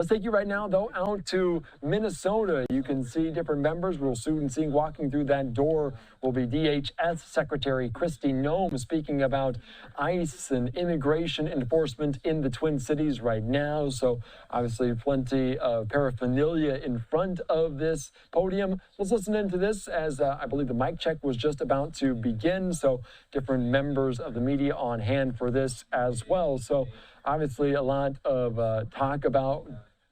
Let's take you right now, though, out to Minnesota. You can see different members. We'll soon see walking through that door will be DHS Secretary Kristi Noem speaking about ICE and immigration enforcement in the Twin Cities right now. So obviously plenty of paraphernalia in front of this podium. Let's listen into this as I believe the mic check was just about to begin. So different members of the media on hand for this as well. So obviously a lot of talk about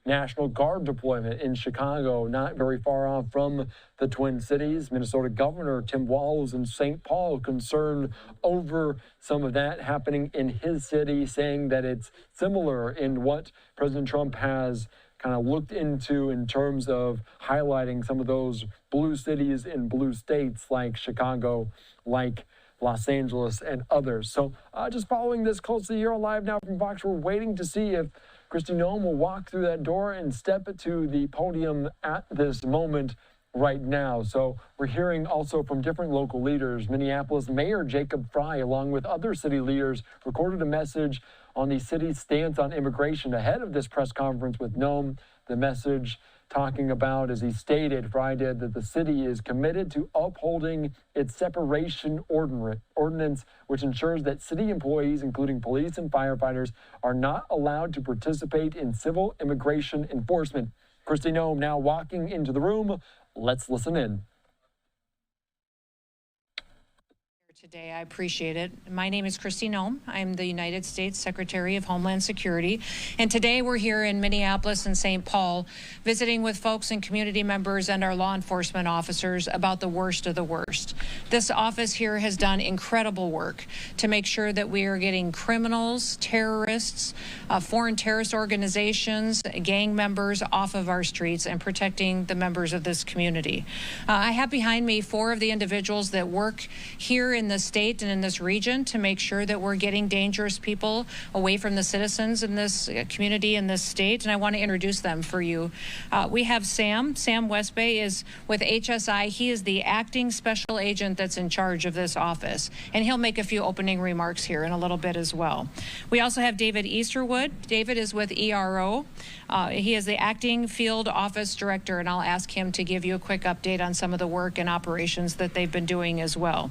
National Guard deployment in Chicago, not very far off from the Twin Cities. Minnesota Governor Tim Walz in St. Paul concerned over some of that happening in his city, saying that it's similar in what President Trump has kind of looked into in terms of highlighting some of those blue cities in blue states like Chicago, like Los Angeles, and others. So just following this closely here on Live Now from Fox, we're waiting to see if Kristi Noem will walk through that door and step to the podium at this moment right now. So we're hearing also from different local leaders. Minneapolis Mayor Jacob Frey, along with other city leaders, recorded a message on the city's stance on immigration ahead of this press conference with Noem. The message talking about, as he stated, Frey did, that the city is committed to upholding its separation ordinance, which ensures that city employees, including police and firefighters, are not allowed to participate in civil immigration enforcement. Kristi Noem now walking into the room. Let's listen in. Today, I appreciate it. My name is Kristi Noem. I'm the United States Secretary of Homeland Security. And today we're here in Minneapolis and St. Paul visiting with folks and community members and our law enforcement officers about the worst of the worst. This office here has done incredible work to make sure that we are getting criminals, terrorists, foreign terrorist organizations, gang members off of our streets and protecting the members of this community. I have behind me 4 of the individuals that work here in the state and in this region to make sure that we're getting dangerous people away from the citizens in this community, in this state, and I want to introduce them for you. We have Sam Westbay is with HSI. He is the acting special agent that's in charge of this office, and he'll make a few opening remarks here in a little bit as well. We also have David Easterwood. David is with ERO. He is the acting field office director, and I'll ask him to give you a quick update on some of the work and operations that they've been doing as well.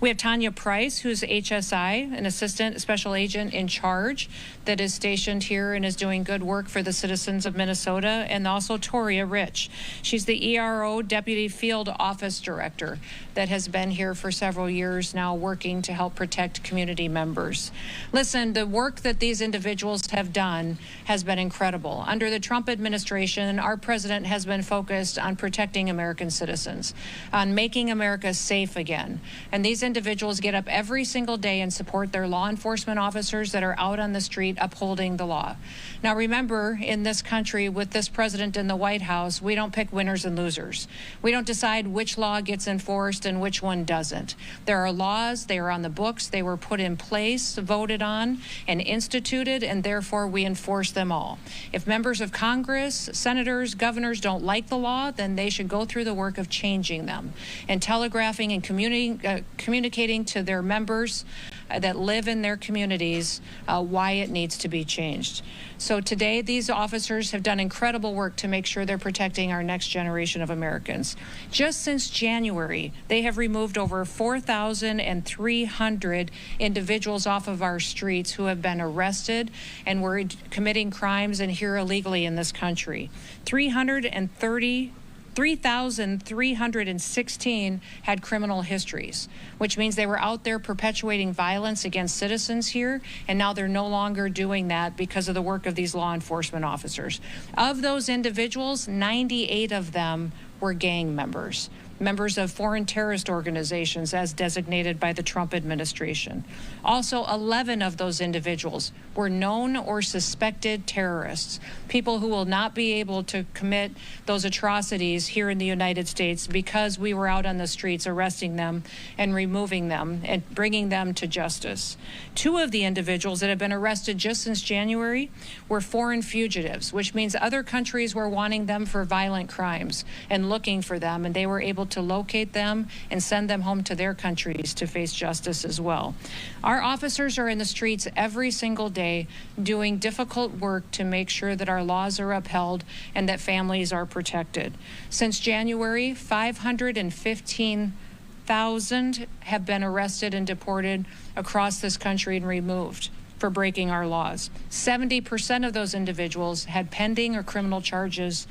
We have Tanya Price, who's HSI, an assistant special agent in charge that is stationed here and is doing good work for the citizens of Minnesota, and also Toria Rich. She's the ERO deputy field office director that has been here for several years now working to help protect community members. Listen, the work that these individuals have done has been incredible. Under the Trump administration, our president has been focused on protecting American citizens, on making America safe again. And these individuals get up every single day and support their law enforcement officers that are out on the street upholding the law. Now remember, in this country with this president in the White House, we don't pick winners and losers. We don't decide which law gets enforced and which one doesn't. There are laws, they are on the books, they were put in place, voted on, and instituted, and therefore we enforce them all. If members of Congress, senators, governors don't like the law, then they should go through the work of changing them and telegraphing and communicating to their members that live in their communities why it needs to be changed. So today, these officers have done incredible work to make sure they're protecting our next generation of Americans. Just since January, they have removed over 4,300 individuals off of our streets who have been arrested and were committing crimes and here illegally in this country. 3,316 had criminal histories, which means they were out there perpetuating violence against citizens here, and now they're no longer doing that because of the work of these law enforcement officers. Of those individuals, 98 of them were gang members. Members of foreign terrorist organizations as designated by the Trump administration. Also, 11 of those individuals were known or suspected terrorists, people who will not be able to commit those atrocities here in the United States because we were out on the streets arresting them and removing them and bringing them to justice. 2 of the individuals that have been arrested just since January were foreign fugitives, which means other countries were wanting them for violent crimes and looking for them, and they were able able to locate them and send them home to their countries to face justice as well. Our officers are in the streets every single day doing difficult work to make sure that our laws are upheld and that families are protected. Since January, 515,000 have been arrested and deported across this country and removed for breaking our laws. 70% of those individuals had pending or criminal charges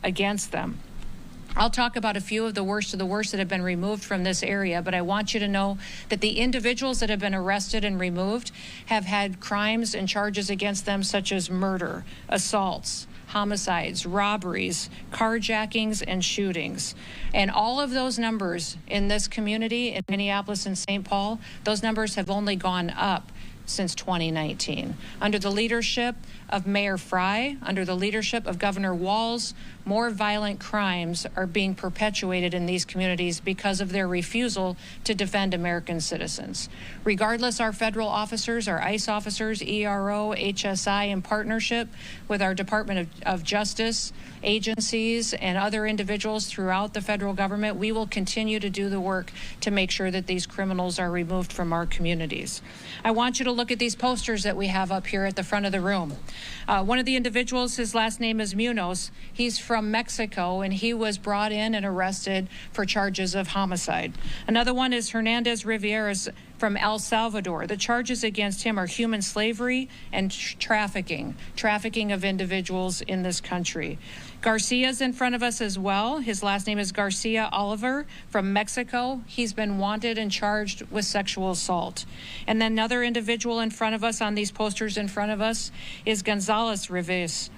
against them. I'll talk about a few of the worst that have been removed from this area, but I want you to know that the individuals that have been arrested and removed have had crimes and charges against them such as murder, assaults, homicides, robberies, carjackings, and shootings. And all of those numbers in this community, in Minneapolis and St. Paul, those numbers have only gone up since 2019. Under the leadership of Mayor Frey, under the leadership of Governor Walz, more violent crimes are being perpetuated in these communities because of their refusal to defend American citizens. Regardless, our federal officers, our ICE officers, ERO, HSI, in partnership with our Department of Justice agencies and other individuals throughout the federal government, we will continue to do the work to make sure that these criminals are removed from our communities. I want you to look at these posters that we have up here at the front of the room. One of the individuals, his last name is Munoz. He's from Mexico, and he was brought in and arrested for charges of homicide. Another one is Hernandez Rivieras from El Salvador. The charges against him are human slavery and trafficking of individuals in this country. Garcia's in front of us as well. His last name is Garcia Oliver from Mexico. He's been wanted and charged with sexual assault. And then another individual in front of us on these posters in front of us is Gonzalez Rivas.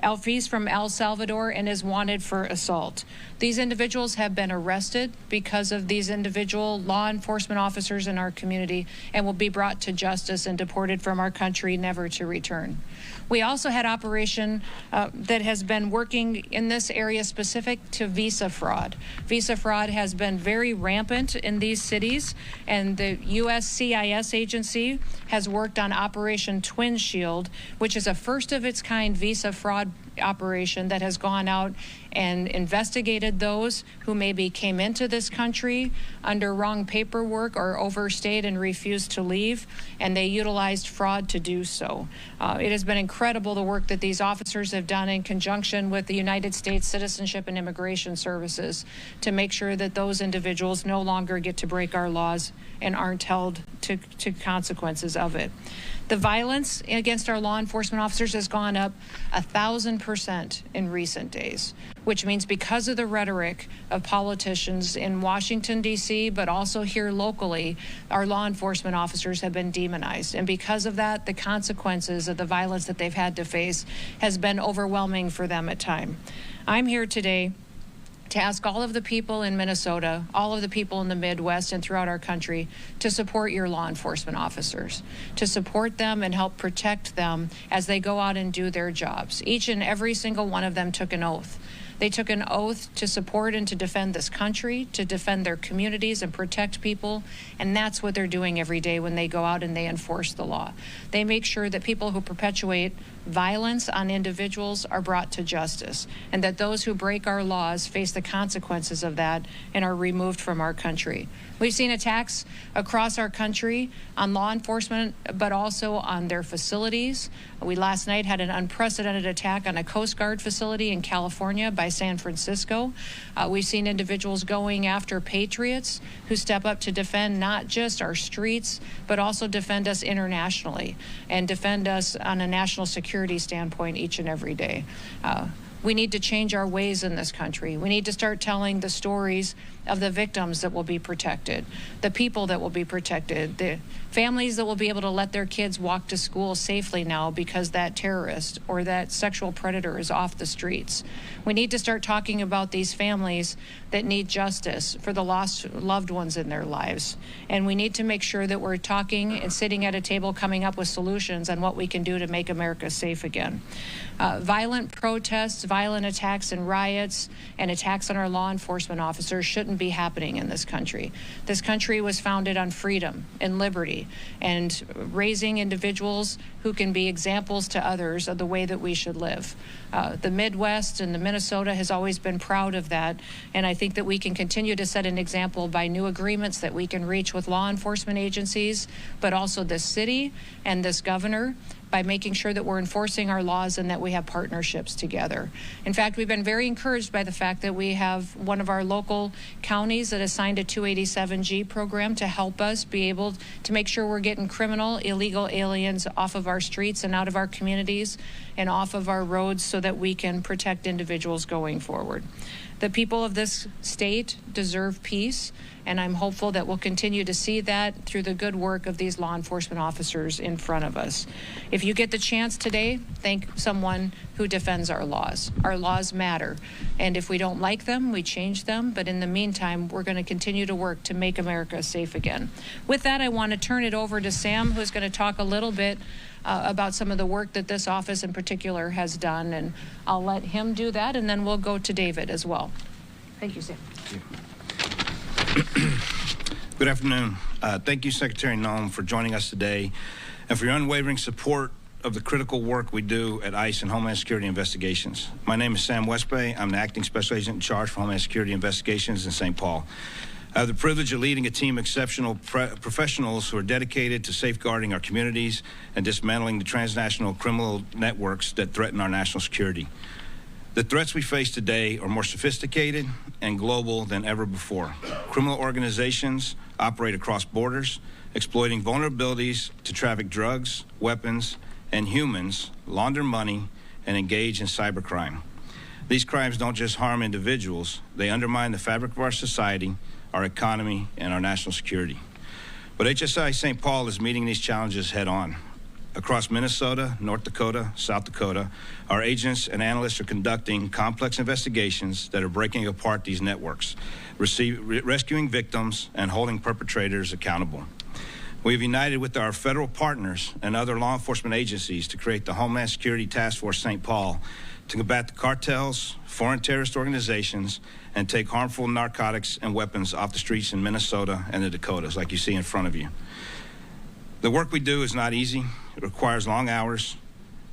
Alfie's from El Salvador and is wanted for assault. These individuals have been arrested because of these individual law enforcement officers in our community and will be brought to justice and deported from our country, never to return. We also had operation that has been working in this area specific to visa fraud. Visa fraud has been very rampant in these cities, and the USCIS agency has worked on Operation Twin Shield, which is a first of its kind visa fraud operation that has gone out and investigated those who maybe came into this country under wrong paperwork or overstayed and refused to leave, and they utilized fraud to do so. It has been incredible the work that these officers have done in conjunction with the United States Citizenship and Immigration Services to make sure that those individuals no longer get to break our laws and aren't held to consequences of it. The violence against our law enforcement officers has gone up 1,000% in recent days, which means because of the rhetoric of politicians in Washington, D.C., but also here locally, our law enforcement officers have been demonized. And because of that, the consequences of the violence that they've had to face has been overwhelming for them at times. I'm here today to ask all of the people in Minnesota, all of the people in the Midwest and throughout our country to support your law enforcement officers, to support them and help protect them as they go out and do their jobs. Each and every single one of them took an oath. They took an oath to support and to defend this country, to defend their communities and protect people, and that's what they're doing every day when they go out and they enforce the law. They make sure that people who perpetuate violence on individuals are brought to justice, and that those who break our laws face the consequences of that and are removed from our country. We've seen attacks across our country on law enforcement, but also on their facilities. We last night had an unprecedented attack on a Coast Guard facility in California by San Francisco. We've seen individuals going after patriots who step up to defend not just our streets, but also defend us internationally and defend us on a national security standpoint each and every day. We need to change our ways in this country. We need to start telling the stories of the victims that will be protected, the people that will be protected, the families that will be able to let their kids walk to school safely now because that terrorist or that sexual predator is off the streets. We need to start talking about these families that need justice for the lost loved ones in their lives. And we need to make sure that we're talking and sitting at a table coming up with solutions on what we can do to make America safe again. Violent protests, violent attacks and riots and attacks on our law enforcement officers shouldn't be happening in this country. This country was founded on freedom and liberty and raising individuals who can be examples to others of the way that we should live. The Midwest and the Minnesota has always been proud of that, and I think that we can continue to set an example by new agreements that we can reach with law enforcement agencies, but also this city and this governor, by making sure that we're enforcing our laws and that we have partnerships together. In fact, we've been very encouraged by the fact that we have one of our local counties that has signed a 287G program to help us be able to make sure we're getting criminal, illegal aliens off of our streets and out of our communities and off of our roads so that we can protect individuals going forward. The people of this state deserve peace, and I'm hopeful that we'll continue to see that through the good work of these law enforcement officers in front of us. If you get the chance today, thank someone who defends our laws. Our laws matter, and if we don't like them, we change them, but in the meantime, we're going to continue to work to make America safe again. With that, I want to turn it over to Sam, who's going to talk a little bit about some of the work that this office in particular has done, and I'll let him do that, and then we'll go to David as well. Thank you, Sam. Thank you. Good afternoon. Thank you, Secretary Noem, for joining us today and for your unwavering support of the critical work we do at ICE and Homeland Security Investigations. My name is Sam Westbay. I'm the Acting Special Agent in charge for Homeland Security Investigations in St. Paul. I have the privilege of leading a team of exceptional professionals who are dedicated to safeguarding our communities and dismantling the transnational criminal networks that threaten our national security. The threats we face today are more sophisticated and global than ever before. Criminal organizations operate across borders, exploiting vulnerabilities to traffic drugs, weapons, and humans, launder money, and engage in cybercrime. These crimes don't just harm individuals, they undermine the fabric of our society, our economy, and our national security. But HSI St. Paul is meeting these challenges head on. Across Minnesota, North Dakota, South Dakota, our agents and analysts are conducting complex investigations that are breaking apart these networks, rescuing victims, and holding perpetrators accountable. We have united with our federal partners and other law enforcement agencies to create the Homeland Security Task Force St. Paul to combat the cartels, foreign terrorist organizations, and take harmful narcotics and weapons off the streets in Minnesota and the Dakotas, like you see in front of you. The work we do is not easy. It requires long hours,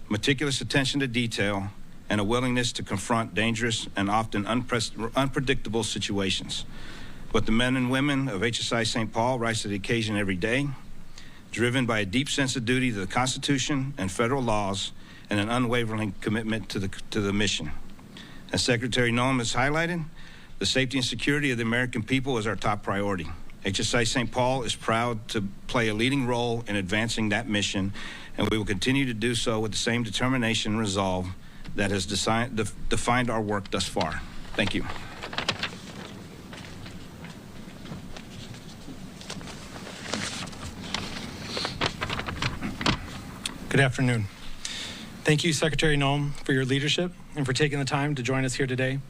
meticulous attention to detail, and a willingness to confront dangerous and often unpredictable situations. But the men and women of HSI St. Paul rise to the occasion every day, driven by a deep sense of duty to the Constitution and federal laws and an unwavering commitment to the mission. As Secretary Noem has highlighted, the safety and security of the American people is our top priority. HSI St. Paul is proud to play a leading role in advancing that mission, and we will continue to do so with the same determination and resolve that has defined our work thus far. Thank you. Good afternoon. Thank you, Secretary Noem, for your leadership and for taking the time to join us here today.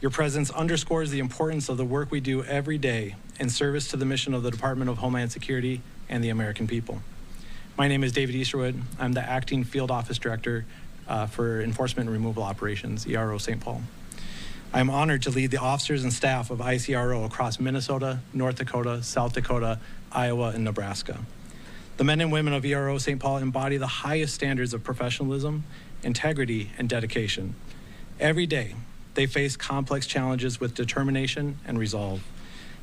Your presence underscores the importance of the work we do every day in service to the mission of the Department of Homeland Security and the American people. My name is David Easterwood. I'm the Acting Field Office Director for Enforcement and Removal Operations, ERO St. Paul. I'm honored to lead the officers and staff of ICRO across Minnesota, North Dakota, South Dakota, Iowa, and Nebraska. The men and women of ERO St. Paul embody the highest standards of professionalism, integrity, and dedication. Every day, they face complex challenges with determination and resolve,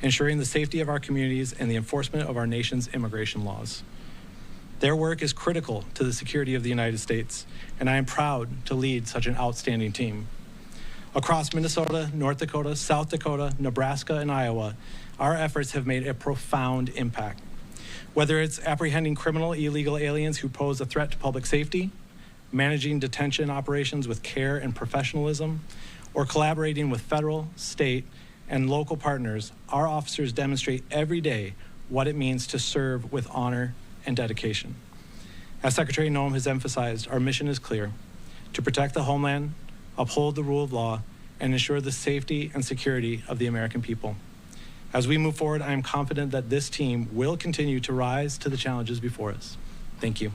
ensuring the safety of our communities and the enforcement of our nation's immigration laws. Their work is critical to the security of the United States, and I am proud to lead such an outstanding team. Across Minnesota, North Dakota, South Dakota, Nebraska, and Iowa, our efforts have made a profound impact. Whether it's apprehending criminal illegal aliens who pose a threat to public safety, managing detention operations with care and professionalism, or collaborating with federal, state, and local partners, our officers demonstrate every day what it means to serve with honor and dedication. As Secretary Noem has emphasized, our mission is clear: to protect the homeland, uphold the rule of law, and ensure the safety and security of the American people. As we move forward, I am confident that this team will continue to rise to the challenges before us. Thank you.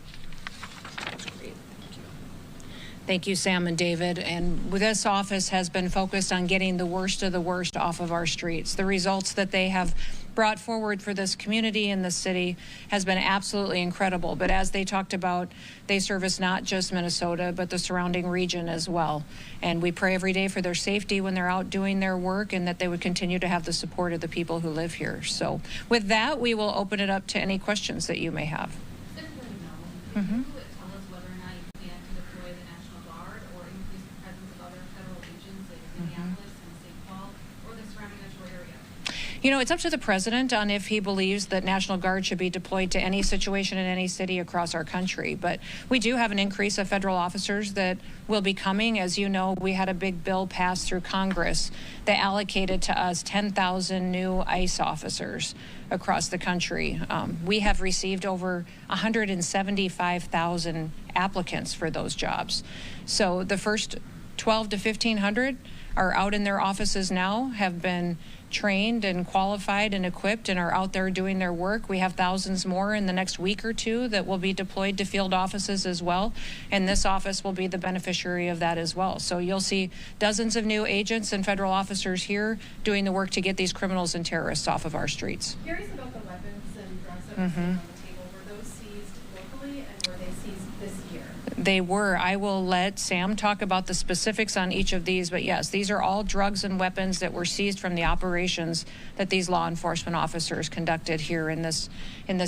Thank you, Sam and David. And this office has been focused on getting the worst of the worst off of our streets. The results that they have brought forward for this community and the city has been absolutely incredible. But as they talked about, they service not just Minnesota, but the surrounding region as well. And we pray every day for their safety when they're out doing their work, and that they would continue to have the support of the people who live here. So with that, we will open it up to any questions that you may have. Mm-hmm. You know, it's up to the president on if he believes that National Guard should be deployed to any situation in any city across our country. But we do have an increase of federal officers that will be coming. As you know, we had a big bill passed through Congress that allocated to us 10,000 new ICE officers across the country. We have received over 175,000 applicants for those jobs. So the first 12 to 1,500 are out in their offices now, have been trained and qualified and equipped, and are out there doing their work. We have thousands more in the next week or two that will be deployed to field offices as well, and this office will be the beneficiary of that as well. So you'll see dozens of new agents and federal officers here doing the work to get these criminals and terrorists off of our streets. Curious about the weapons and drugs that were seen on the table. Were those seized locally, and were they seized this year? They were. I will let Sam talk about the specifics on each of these, but yes, these are all drugs and weapons that were seized from the operations that these law enforcement officers conducted here in this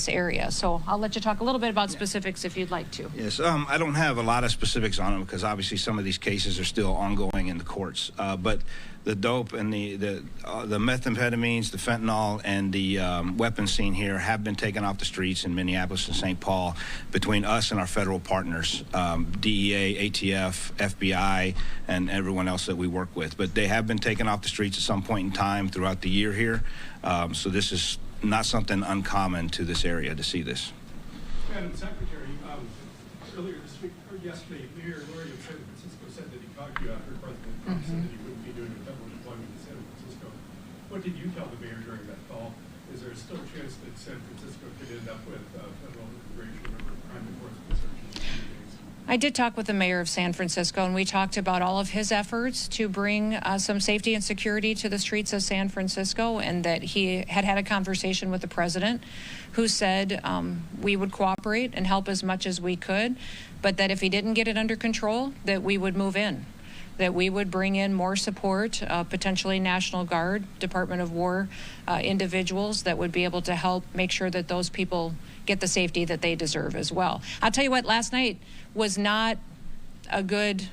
area. So I'll let you talk a little bit about specifics if you'd like to. Yes, I don't have a lot of specifics on them because obviously some of these cases are still ongoing in the courts. But the dope and the methamphetamines, the fentanyl, and the weapons seen here have been taken off the streets in Minneapolis and St. Paul between us and our federal partners, DEA, ATF, FBI, and everyone else that we work with. But they have been taken off the streets at some point in time throughout the year here. So this is not something uncommon to this area to see this. Madam Secretary, earlier this week, or yesterday, Mayor Lurie of San Francisco said that he talked to you after President Trump said that he wouldn't be doing a federal deployment in San Francisco. What did you tell the mayor during that call? Is there still a chance that San Francisco could end up with federal immigration or crime enforcement searches? I did talk with the mayor of San Francisco, and we talked about all of his efforts to bring some safety and security to the streets of San Francisco, and that he had had a conversation with the president who said we would cooperate and help as much as we could, but that if he didn't get it under control, that we would move in, that we would bring in more support, potentially National Guard, Department of War individuals that would be able to help make sure that those people get the safety that they deserve as well. I'll tell you what, last night was not a good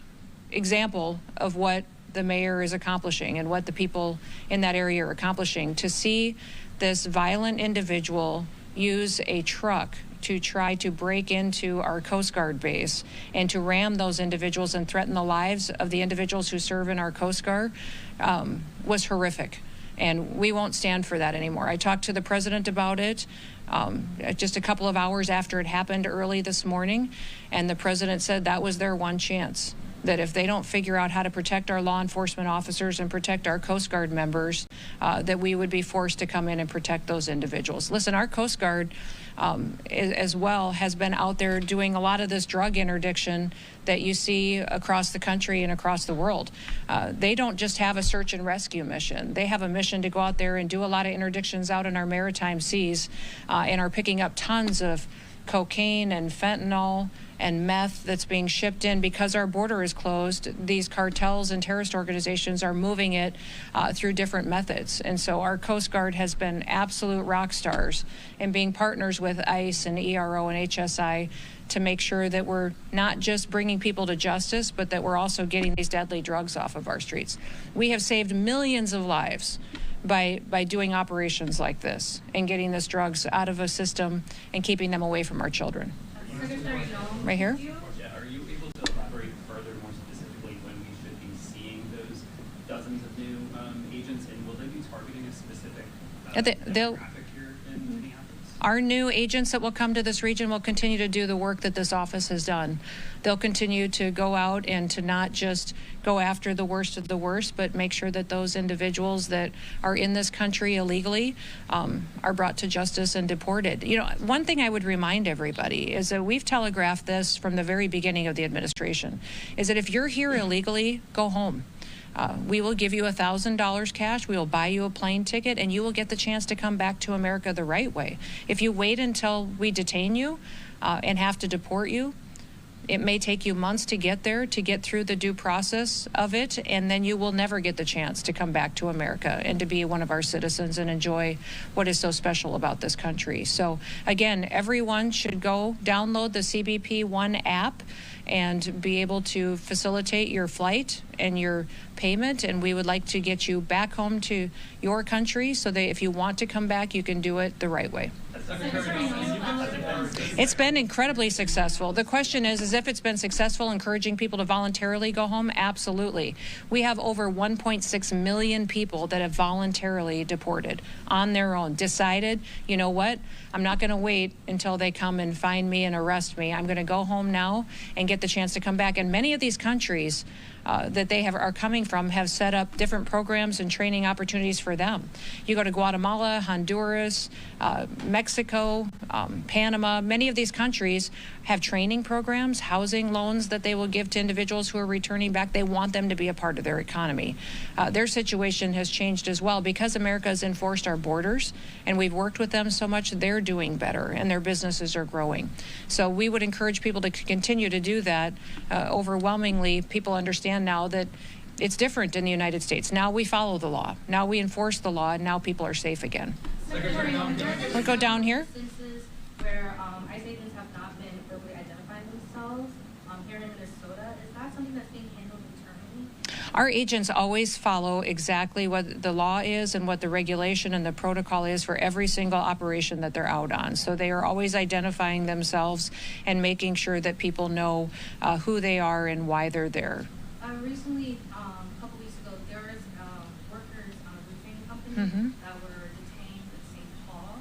example of what the mayor is accomplishing and what the people in that area are accomplishing. To see this violent individual use a truck to try to break into our Coast Guard base and to ram those individuals and threaten the lives of the individuals who serve in our Coast Guard was horrific. And we won't stand for that anymore. I talked to the president about it just a couple of hours after it happened early this morning, and the president said that was their one chance, that if they don't figure out how to protect our law enforcement officers and protect our Coast Guard members, that we would be forced to come in and protect those individuals. Listen, our Coast Guard as well has been out there doing a lot of this drug interdiction that you see across the country and across the world. They don't just have a search and rescue mission. They have a mission to go out there and do a lot of interdictions out in our maritime seas and are picking up tons of cocaine and fentanyl and meth that's being shipped in. Because our border is closed, these cartels and terrorist organizations are moving it through different methods. And so our Coast Guard has been absolute rock stars in being partners with ICE and ERO and HSI to make sure that we're not just bringing people to justice, but that we're also getting these deadly drugs off of our streets. We have saved millions of lives by doing operations like this and getting this drugs out of a system and keeping them away from our children. Right here? Yeah, are you able to elaborate further, more specifically, when we should be seeing those dozens of new agents, and will they be targeting a specific demographic here in Minneapolis? Our new agents that will come to this region will continue to do the work that this office has done. They'll continue to go out and to not just go after the worst of the worst, but make sure that those individuals that are in this country illegally are brought to justice and deported. You know, one thing I would remind everybody is that we've telegraphed this from the very beginning of the administration, is that if you're here illegally, go home. We will give you $1,000 cash. We will buy you a plane ticket, and you will get the chance to come back to America the right way. If you wait until we detain you and have to deport you, it may take you months to get there, to get through the due process of it, and then you will never get the chance to come back to America and to be one of our citizens and enjoy what is so special about this country. So again, everyone should go download the CBP One app and be able to facilitate your flight and your payment, and we would like to get you back home to your country so that if you want to come back, you can do it the right way. It's been incredibly successful. The question is if it's been successful encouraging people to voluntarily go home? Absolutely. We have over 1.6 million people that have voluntarily deported on their own, decided, you know what, I'm not going to wait until they come and find me and arrest me. I'm going to go home now and get the chance to come back. And many of these countries that they are coming from have set up different programs and training opportunities for them. You go to Guatemala, Honduras, Mexico, Panama. Many of these countries have training programs, housing loans that they will give to individuals who are returning back. They want them to be a part of their economy. Their situation has changed as well because America has enforced our borders and we've worked with them so much. They're doing better and their businesses are growing. So we would encourage people to continue to do that. Overwhelmingly, people understand now that it's different in the United States. Now we follow the law. Now we enforce the law, and now people are safe again. We'll go down here. Instances where ICE agents have not been verbally identifying themselves here in Minnesota, is that something that's being handled internally? Our agents always follow exactly what the law is and what the regulation and the protocol is for every single operation that they're out on. So they are always identifying themselves and making sure that people know who they are and why they're there. Recently, a couple weeks ago, there was workers on a roofing company that were detained in St. Paul,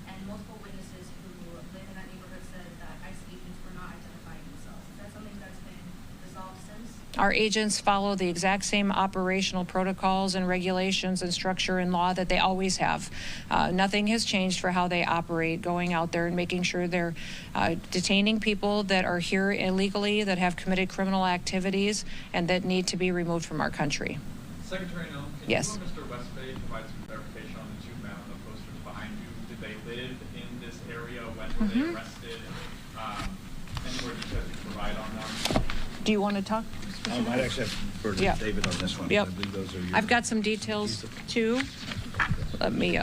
and multiple witnesses who live in that neighborhood said that ICE agents were not identifying themselves. Is that something that's been resolved since? Our agents follow the exact same operational protocols and regulations and structure and law that they always have. Nothing has changed for how they operate, going out there and making sure they're detaining people that are here illegally, that have committed criminal activities, and that need to be removed from our country. Secretary Noem, can yes. you and Mr. Westbay provide some clarification on the two men on the posters behind you? Did they live in this area? When were they arrested? Any more details you can provide on them? Do you want to talk? I'd actually have to David on this one. Yep. I believe those are your... I've got some details too. Let me.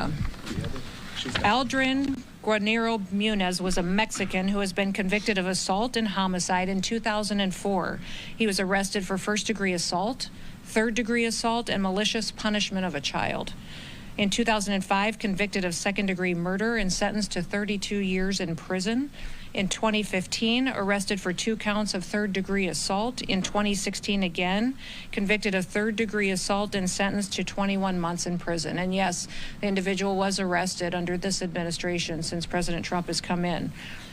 Aldrin Guarnero Munez was a Mexican who has been convicted of assault and homicide in 2004. He was arrested for first-degree assault, third-degree assault, and malicious punishment of a child. In 2005, convicted of second-degree murder and sentenced to 32 years in prison. In 2015, arrested for 2 counts of third-degree assault. In 2016, again, convicted of third-degree assault and sentenced to 21 months in prison. And yes, the individual was arrested under this administration since President Trump has come in.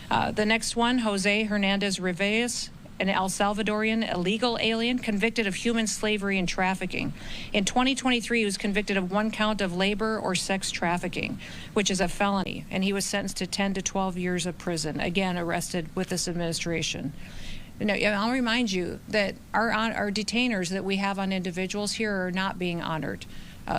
The next one, Jose Hernandez Rivas, an El Salvadorian illegal alien convicted of human slavery and trafficking. In 2023, he was convicted of 1 count of labor or sex trafficking, which is a felony, and he was sentenced to 10 to 12 years of prison, again arrested with this administration. Now, I'll remind you that our detainers that we have on individuals here are not being honored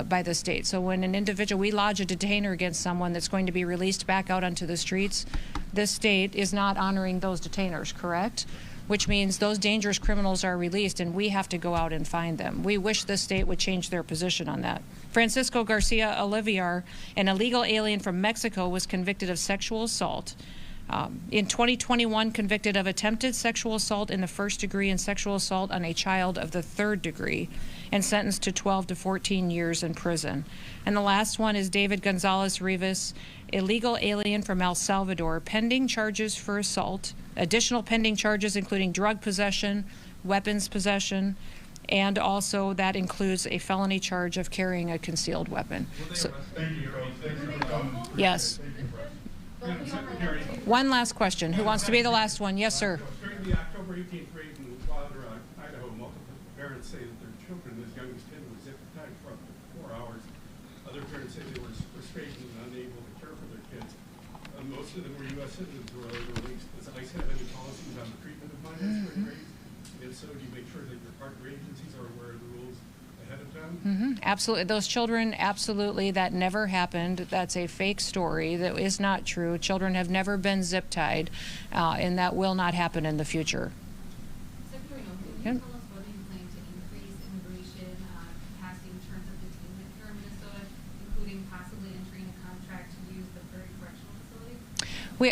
by the state. So when an individual, we lodge a detainer against someone that's going to be released back out onto the streets, this state is not honoring those detainers, correct? Which means those dangerous criminals are released and we have to go out and find them. We wish the state would change their position on that. Francisco Garcia Olivier, an illegal alien from Mexico, was convicted of sexual assault. In 2021, convicted of attempted sexual assault in the first degree and sexual assault on a child of the third degree, and sentenced to 12 to 14 years in prison. And the last one is David Gonzalez Rivas, illegal alien from El Salvador, pending charges for assault, additional pending charges including drug possession, weapons possession, and also that includes a felony charge of carrying a concealed weapon. So, Thank you. yes. Madam Secretary. One last question. Who wants to be the last one? Yes, sir. During the October 18th raid in Wilder, Idaho, multiple parents say that their children, as young as 10, were zip-tied for up to 4 hours. Other parents say they were frustrated and unable to care for their kids. Most of them were U.S. citizens who were released. Does ICE have any policies on the treatment of minors during raids? If so, do you make sure that your partner agencies are aware of the rules ahead of time? Absolutely. Those children, absolutely, that never happened. That's a fake story. That is not true. Children have never been zip-tied, and that will not happen in the future. Secretary Noem, can you tell us whether you plan to increase immigration capacity in terms of detainment here in Minnesota, including possibly entering a contract to use the Frey correctional facility?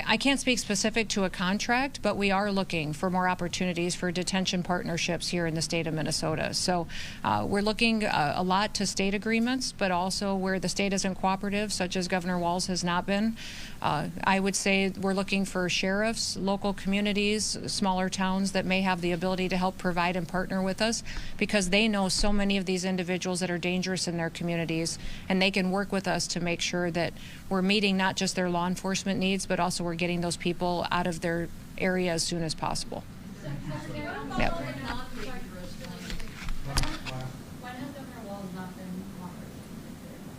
I can't speak specific to a contract, but we are looking for more opportunities for detention partnerships here in the state of Minnesota. So we're looking a lot to state agreements, but also where the state isn't cooperative, such as Governor Walz has not been. I would say we're looking for sheriffs, local communities, smaller towns that may have the ability to help provide and partner with us, because they know so many of these individuals that are dangerous in their communities, and they can work with us to make sure that we're meeting not just their law enforcement needs, but also we're getting those people out of their area as soon as possible. Yep.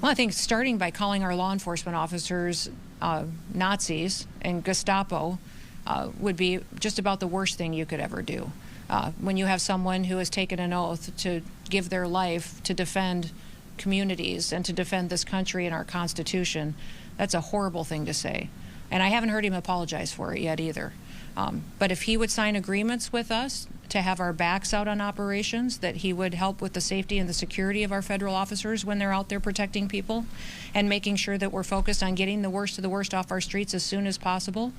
Well, I think starting by calling our law enforcement officers Nazis and Gestapo would be just about the worst thing you could ever do. When you have someone who has taken an oath to give their life to defend communities and to defend this country and our Constitution, that's a horrible thing to say. And I haven't heard him apologize for it yet either. But if he would sign agreements with us to have our backs out on operations, that he would help with the safety and the security of our federal officers when they're out there protecting people and making sure that we're focused on getting the worst of the worst off our streets as soon as possible,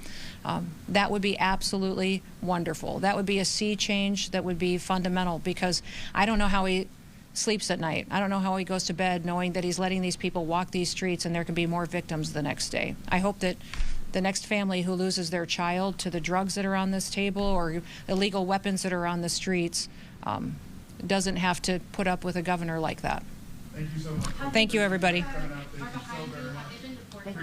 that would be absolutely wonderful. That would be a sea change that would be fundamental, because I don't know how he sleeps at night. I don't know how he goes to bed knowing that he's letting these people walk these streets and there can be more victims the next day. I hope that the next family who loses their child to the drugs that are on this table or illegal weapons that are on the streets doesn't have to put up with a governor like that. Thank you so much. Thank you, everybody. Are behind you, have they been deported?